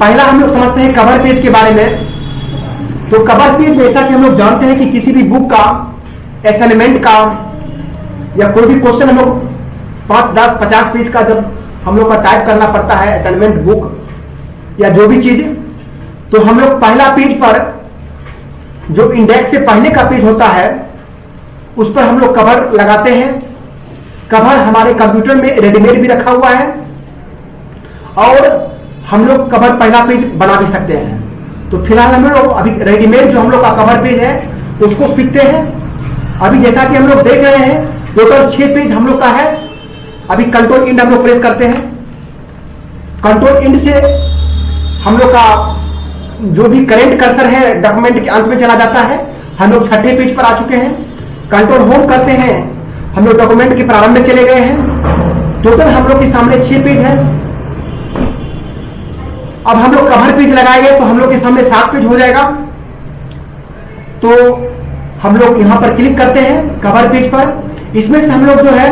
पहला हम लोग समझते हैं कवर पेज के बारे में। तो कवर पेज जैसा कि हम लोग जानते हैं कि किसी भी बुक का, असाइनमेंट का या कोई भी क्वेश्चन हम लोग 5, 10, 50 पेज का जब हम लोग का टाइप करना पड़ता है, असाइनमेंट बुक या जो भी चीज, तो हम लोग पहला पेज पर जो इंडेक्स से पहले का पेज होता है उस पर हम लोग कवर लगाते हैं। कवर हमारे कंप्यूटर में रेडीमेड भी रखा हुआ है और हम लोग कवर पहला पेज बना भी सकते हैं। तो फिलहाल हम लोग अभी रेडीमेड जो हम लोग का कवर पेज है उसको सीखते हैं। अभी जैसा कि हम लोग देख रहे हैं टोटल 6 पेज हम लोग का है। अभी कंट्रोल इंड हम लोग प्रेस करते हैं। कंट्रोल इंड से हम लोग का जो भी करेंट कर्सर है डॉक्यूमेंट के अंत में चला जाता है। हम लोग 6ठे पेज पर आ चुके हैं। कंट्रोल होम करते हैं, हम लोग डॉक्यूमेंट के प्रारंभ में चले गए हैं। टोटल हम लोग के सामने 6 पेज है। अब हम लोग कवर पेज लगाएंगे तो हम लोग के सामने 7 पेज हो जाएगा। तो हम लोग यहां पर क्लिक करते हैं कवर पेज पर। इसमें से हम लोग जो है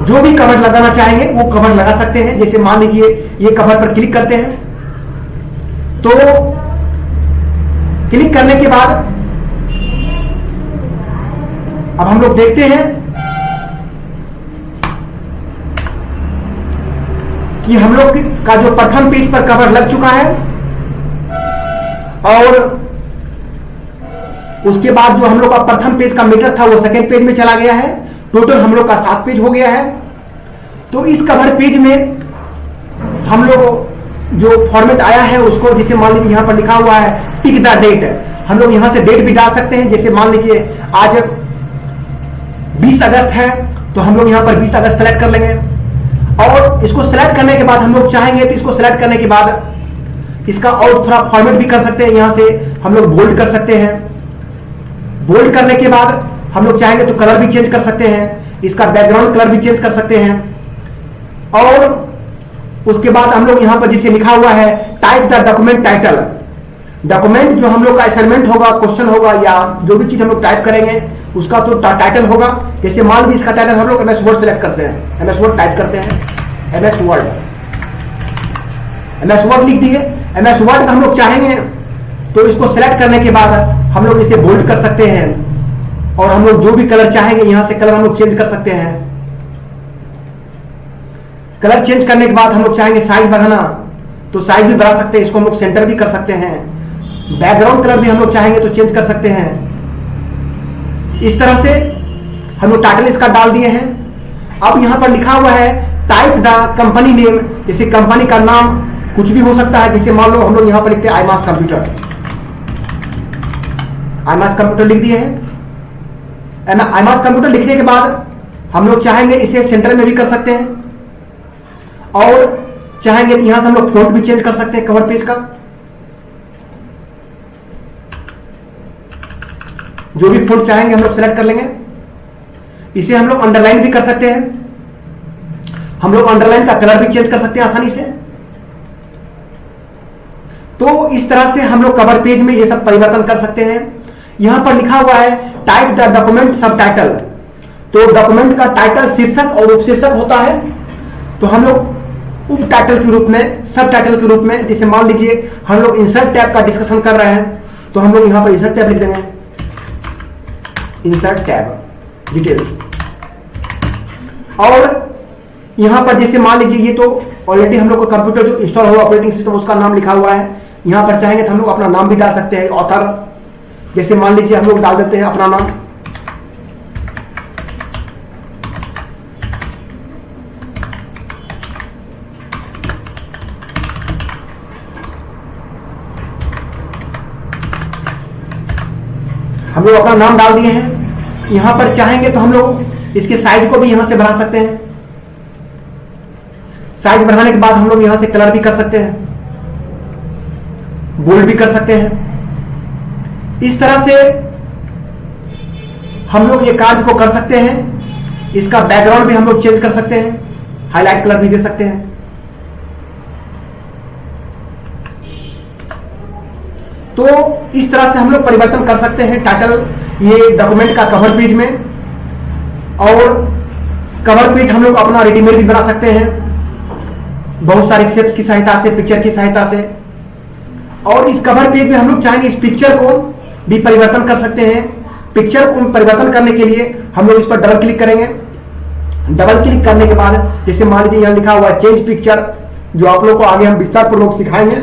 जो भी कवर लगाना चाहेंगे वो कवर लगा सकते हैं। जैसे मान लीजिए ये कवर पर क्लिक करते हैं तो क्लिक करने के बाद अब हम लोग देखते हैं कि हम लोग का जो प्रथम पेज पर कवर लग चुका है और उसके बाद जो हम लोग का प्रथम पेज का मीटर था वो सेकेंड पेज में चला गया है। टोटल हम लोग का 7 पेज हो गया है। तो इस कवर पेज में हम लोग जो फॉर्मेट आया है उसको, जैसे मान लीजिए यहां पर लिखा हुआ है पिक द डेट, हम लोग यहां से डेट भी डाल सकते हैं। जैसे मान लीजिए आज 20 अगस्त है तो हम लोग यहां पर 20 अगस्त सेलेक्ट कर लेंगे। और इसको सेलेक्ट करने के बाद हम लोग चाहेंगे तो इसको सेलेक्ट करने के बाद इसका और थोड़ा फॉर्मेट भी कर सकते हैं। यहां से हम लोग बोल्ड कर सकते हैं। बोल्ड करने के बाद हम लोग चाहेंगे तो कलर भी चेंज कर सकते हैं। इसका बैकग्राउंड कलर भी चेंज कर सकते हैं। और उसके बाद हम लोग यहां पर जिसे लिखा हुआ है type the document title, document जो हम लोग का असाइनमेंट होगा, क्वेश्चन होगा या जो भी चीज हम लोग टाइप करेंगे उसका तो टाइटल होगा। जैसे मान लीजिए इसका टाइटल हम लोग एमएस वर्ड सेलेक्ट करते हैं, एमएस वर्ड टाइप करते हैं, एमएस वर्ड लिख दिए। एमएस वर्ड का हम लोग चाहेंगे तो इसको सेलेक्ट करने के बाद हम लोग इसे बोल्ड कर सकते हैं और हम लोग जो भी कलर चाहेंगे यहां से कलर हम लोग चेंज कर सकते हैं। कलर चेंज करने के बाद हम लोग चाहेंगे साइज बढ़ाना तो साइज भी बढ़ा सकते हैं। इसको हम लोग सेंटर भी कर सकते हैं। बैकग्राउंड कलर भी हम लोग चाहेंगे तो चेंज कर सकते हैं। इस तरह से हम लोग टाइटल इसका डाल दिए हैं। अब यहां पर लिखा हुआ है टाइप द कंपनी नेम, जैसे कंपनी का नाम कुछ भी हो सकता है। जैसे मान लो हम लोग यहां पर लिखते हैं आईमास कंप्यूटर, आईमास कंप्यूटर लिख दिए हैं। आईमास कंप्यूटर लिखने के बाद हम लोग चाहेंगे इसे सेंटर में भी कर सकते हैं और चाहेंगे तो यहां से हम लोग फॉन्ट भी चेंज कर सकते हैं कवर पेज का। जो भी फॉन्ट चाहेंगे हम लोग सेलेक्ट कर लेंगे। इसे हम लोग अंडरलाइन भी कर सकते हैं। हम लोग अंडरलाइन का कलर भी चेंज कर सकते हैं आसानी से। तो इस तरह से हम लोग कवर पेज में ये सब परिवर्तन कर सकते हैं। यहां पर लिखा हुआ है टाइप द डॉक्यूमेंट सब टाइटल, तो डॉक्यूमेंट का टाइटल शीर्षक और उपशीर्षक होता है। तो हम लोग उप टाइटल के रूप में, सब टाइटल के रूप में, जैसे मान लीजिए हम लोग इंसर्ट टैब का डिस्कशन कर रहे हैं तो हम लोग यहां पर इंसर्ट टैब लिख देंगे, इंसर्ट टैब डिटेल्स। और यहां पर जैसे मान लीजिए ये तो ऑलरेडी हम लोग का कंप्यूटर जो इंस्टॉल हुआ ऑपरेटिंग सिस्टम उसका नाम लिखा हुआ है। यहां पर चाहेंगे तो हम लोग अपना नाम भी डाल सकते हैं, ऑथर। जैसे मान लीजिए हम लोग डाल देते हैं अपना नाम, हम लोग अपना नाम डाल दिए हैं। यहां पर चाहेंगे तो हम लोग इसके साइज को भी यहां से बढ़ा सकते हैं। साइज बढ़ाने के बाद हम लोग यहां से कलर भी कर सकते हैं, बोल्ड भी कर सकते हैं। इस तरह से हम लोग ये कार्य को कर सकते हैं। इसका बैकग्राउंड भी हम लोग चेंज कर सकते हैं, हाईलाइट कलर भी दे सकते हैं। तो इस तरह से हम लोग परिवर्तन कर सकते हैं टाइटल ये डॉक्यूमेंट का कवर पेज में। और कवर पेज हम लोग अपना रेडीमेड भी बना सकते हैं बहुत सारे शेप्स की सहायता से, पिक्चर की सहायता से। और इस कवर पेज में हम लोग चाहेंगे इस पिक्चर को भी परिवर्तन कर सकते हैं। पिक्चर को परिवर्तन करने के लिए हम लोग इस पर डबल क्लिक करेंगे। डबल क्लिक करने के बाद जैसे मान लीजिए यहाँ लिखा हुआ है चेंज पिक्चर, जो आप लोग को आगे हम विस्तार पूर्वक सिखाएंगे।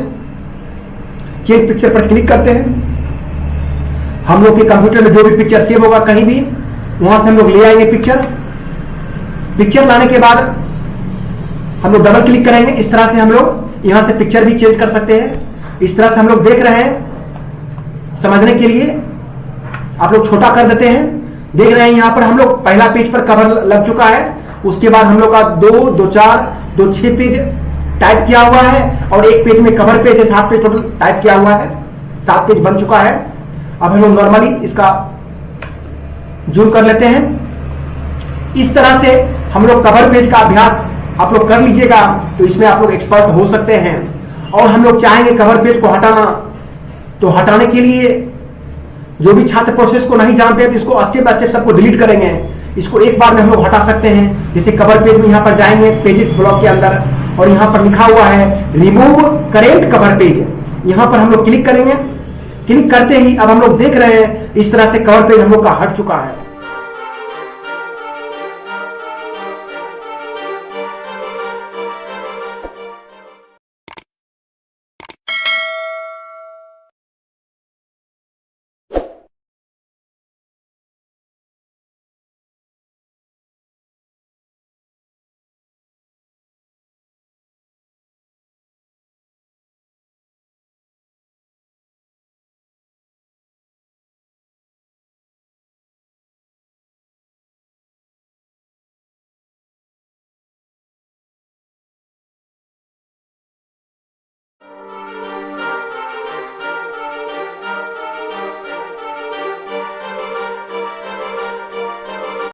चेंज पिक्चर पर क्लिक करते हैं। हम लोग के कंप्यूटर में जो भी पिक्चर सेव होगा कहीं भी, वहां से हम लोग ले आएंगे पिक्चर लाने के बाद हम लोग डबल क्लिक करेंगे। इस तरह से हम लोग यहां से पिक्चर भी चेंज कर सकते हैं। इस तरह से हम लोग देख रहे हैं, समझने के लिए आप लोग छोटा कर देते हैं। देख रहे हैं यहां पर हम लोग पहला पेज पर कवर लग चुका है। उसके बाद हम लोग का 2, 2, 4, 2, 6 पेज टाइप किया हुआ है और एक पेज में कवर पेज है 7 पेज टोटल टाइप किया हुआ है। 7 पेज बन चुका है। अब हम लोग नॉर्मली इसका जूम कर लेते हैं। इस तरह से हम लोग कवर पेज का अभ्यास आप लोग कर लीजिएगा, तो इसमें आप लोग एक्सपर्ट हो सकते हैं। और हम लोग चाहेंगे कवर पेज को हटाना, तो हटाने के लिए जो भी छात्र प्रोसेस को नहीं जानते हैं तो इसको स्टेप बाय स्टेप सबको डिलीट करेंगे। इसको एक बार में हम लोग हटा सकते हैं। जैसे कवर पेज में यहाँ पर जाएंगे पेजेस ब्लॉक के अंदर और यहाँ पर लिखा हुआ है रिमूव करेंट कवर पेज, यहाँ पर हम लोग क्लिक करेंगे। क्लिक करते ही अब हम लोग देख रहे हैं इस तरह से कवर पेज हम लोग का हट चुका है।